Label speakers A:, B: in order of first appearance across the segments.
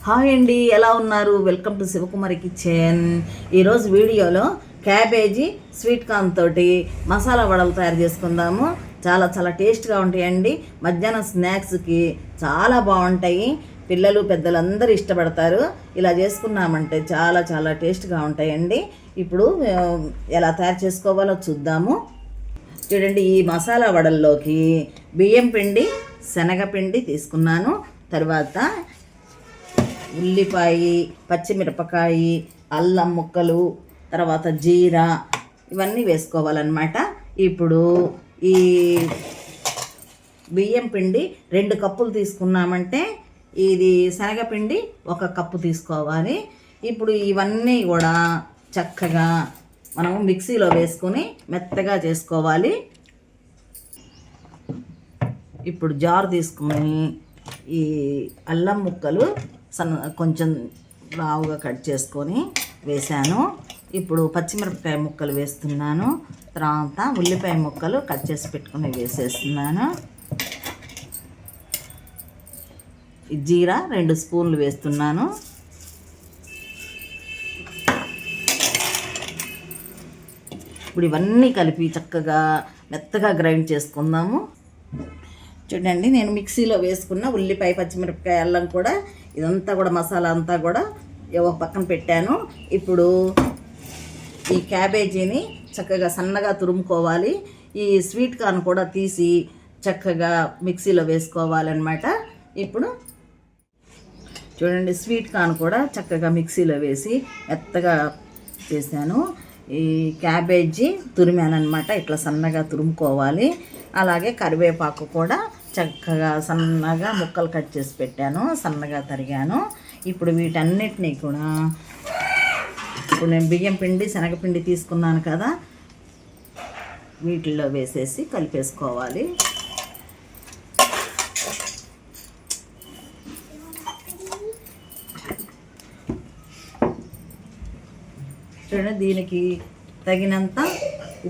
A: Hi అండి, ఎలా ఉన్నారు? Welcome to Sivakumari kitchen. ఈరోజు వీడియోలో క్యాబేజీ స్వీట్ కార్న్ తోటి మసాలా వడలు తయారు చేసుకుందాము. చాలా చాలా టేస్ట్గా ఉంటాయండి. మధ్యాహ్నం స్నాక్స్కి చాలా బాగుంటాయి. పిల్లలు పెద్దలందరూ ఇష్టపడతారు. ఇలా చేసుకున్నామంటే చాలా చాలా టేస్ట్గా ఉంటాయండి. ఇప్పుడు ఎలా తయారు చేసుకోవాలో చూద్దాము. చూడండి, ఈ మసాలా వడల్లోకి బియ్యం పిండి, శనగపిండి తీసుకున్నాను. తర్వాత ఉల్లిపాయ, పచ్చిమిరపకాయ, అల్లం ముక్కలు, తర్వాత జీరా ఇవన్నీ వేసుకోవాలన్నమాట. ఇప్పుడు ఈ బియ్యం పిండి 2 కప్పులు తీసుకున్నామంటే ఇది శనగపిండి 1 కప్పు తీసుకోవాలి. ఇప్పుడు ఇవన్నీ కూడా చక్కగా మనం మిక్సీలో వేసుకొని మెత్తగా చేసుకోవాలి. ఇప్పుడు జార్ తీసుకొని ఈ అల్లం ముక్కలు కొంచెం లావుగా కట్ చేసుకొని వేసాను. ఇప్పుడు పచ్చిమిరపకాయ ముక్కలు వేస్తున్నాను. తర్వాత ఉల్లిపాయ ముక్కలు కట్ చేసి పెట్టుకుని వేసేస్తున్నాను. జీరా 2 స్పూన్లు వేస్తున్నాను. ఇప్పుడు ఇవన్నీ కలిపి చక్కగా మెత్తగా గ్రైండ్ చేసుకుందాము. చూడండి, నేను మిక్సీలో వేసుకున్న ఉల్లిపాయ, పచ్చిమిరపకాయ, అల్లం కూడా ఇదంతా కూడా మసాలా అంతా కూడా ఒక పక్కన పెట్టాను. ఇప్పుడు ఈ క్యాబేజీని చక్కగా సన్నగా తురుముకోవాలి. ఈ స్వీట్ కార్న్ కూడా తీసి చక్కగా మిక్సీలో వేసుకోవాలన్నమాట. ఇప్పుడు చూడండి, స్వీట్ కార్న్ కూడా చక్కగా మిక్సీలో వేసి మెత్తగా చేశాను. ఈ క్యాబేజీ తురిమానమాట, ఇట్లా సన్నగా తురుముకోవాలి. అలాగే కరివేపాకు కూడా చక్కగా సన్నగా ముక్కలు కట్ చేసి పెట్టాను, సన్నగా తరిగాను. ఇప్పుడు వీటన్నిటినీ కూడా ఇప్పుడు నేను బియ్యం పిండి, శనగపిండి తీసుకున్నాను కదా, వీటిల్లో వేసేసి కలిపేసుకోవాలి. చూడండి, దీనికి తగినంత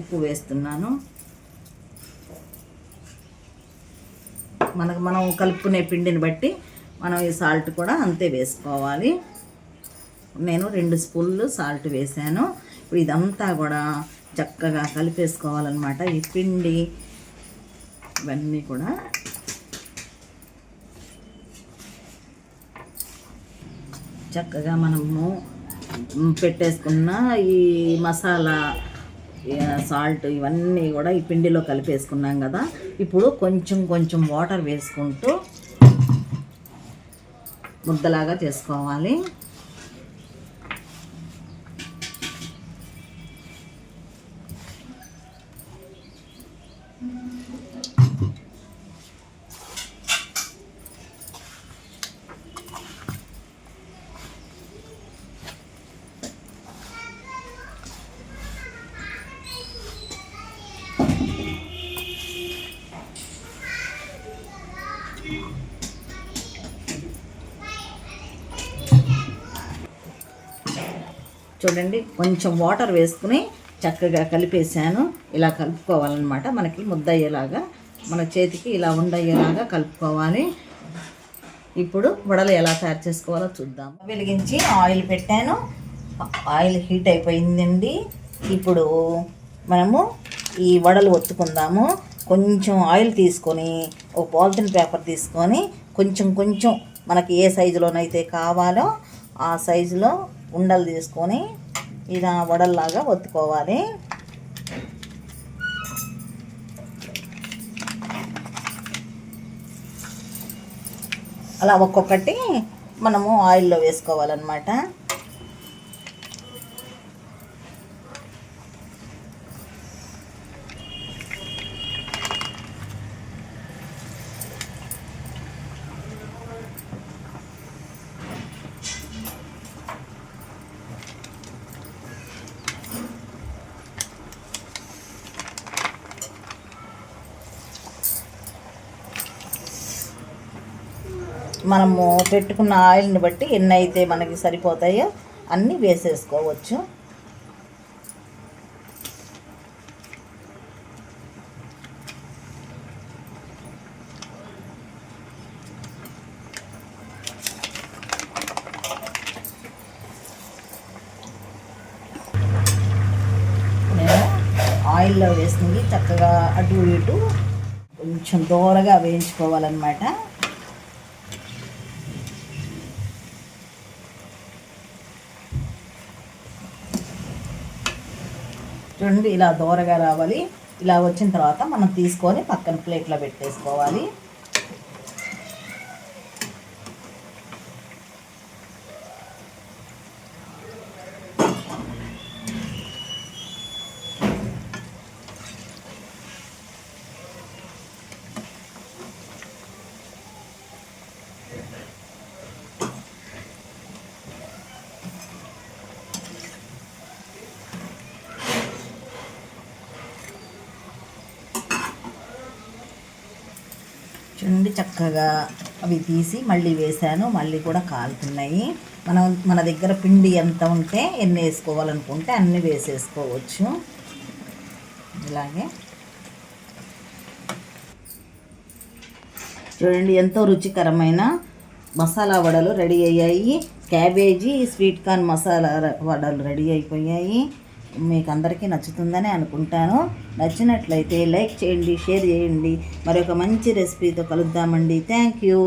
A: ఉప్పు వేస్తున్నాను. మనం కలుపుకునే పిండిని బట్టి మనం ఈ సాల్ట్ కూడా అంతే వేసుకోవాలి. నేను 2 స్పూన్లు సాల్ట్ వేసాను. ఇప్పుడు ఇదంతా కూడా చక్కగా కలిపేసుకోవాలన్నమాట. ఈ పిండి ఇవన్నీ కూడా చక్కగా మనము పెట్టేసుకున్న ఈ మసాలా, సాల్ట్ ఇవన్నీ కూడా ఈ పిండిలో కలిపేసుకున్నాం కదా. ఇప్పుడు కొంచెం కొంచెం వాటర్ వేసుకుంటూ ముద్దలాగా చేసుకోవాలి. చూడండి, కొంచెం వాటర్ వేసుకుని చక్కగా కలిపేసాను. ఇలా కలుపుకోవాలన్నమాట. మనకి ముద్ద అయ్యేలాగా, మన చేతికి ఇలా ఉండయ్యేలాగా కలుపుకోవాలి. ఇప్పుడు వడలు ఎలా తయారు చేసుకోవాలో చూద్దాం. వెలిగించి ఆయిల్ పెట్టాను. ఆయిల్ హీట్ అయిపోయిందండి. ఇప్పుడు మనము ఈ వడలు ఒత్తుకుందాము. కొంచెం ఆయిల్ తీసుకొని ఒక పాలిథిన్ పేపర్ తీసుకొని కొంచెం కొంచెం మనకి ఏ సైజులోనైతే కావాలో ఆ సైజులో ఉండలు తీసుకొని ఇలా వడల్లాగా ఒత్తుకోవాలి. అలా ఒక్కొక్కటి మనము ఆయిల్లో వేసుకోవాలన్నమాట. మనము పెట్టుకున్న ఆయిల్ని బట్టి ఎన్ని అయితే మనకి సరిపోతాయో అన్నీ వేసేసుకోవచ్చు. ఆయిల్లో వేసుకుని చక్కగా అటు ఇటు కొంచెం దూరగా వేయించుకోవాలన్నమాట. చూడండి ఇలా దూరగా రావాలి. ఇలా వచ్చిన తర్వాత మనం తీసుకొని పక్కన ప్లేట్లో పెట్టేసుకోవాలి. చూడండి చక్కగా అవి తీసి మళ్ళీ వేసాను, మళ్ళీ కూడా కాలుతున్నాయి. మన దగ్గర పిండి ఎంత ఉంటే ఎన్ని వేసుకోవాలనుకుంటే అన్ని వేసేసుకోవచ్చు. ఇలాగే చూడండి ఎంతో రుచికరమైన మసాలా వడలు రెడీ అయ్యాయి. క్యాబేజీ స్వీట్ కార్న్ మసాలా వడలు రెడీ అయిపోయాయి. మీకు అందరికీ నచ్చుతుందని అనుకుంటాను. నచ్చినట్లయితే లైక్ చేయండి, షేర్ చేయండి. మరొక మంచి రెసిపీతో కలుద్దామండి. Thank you.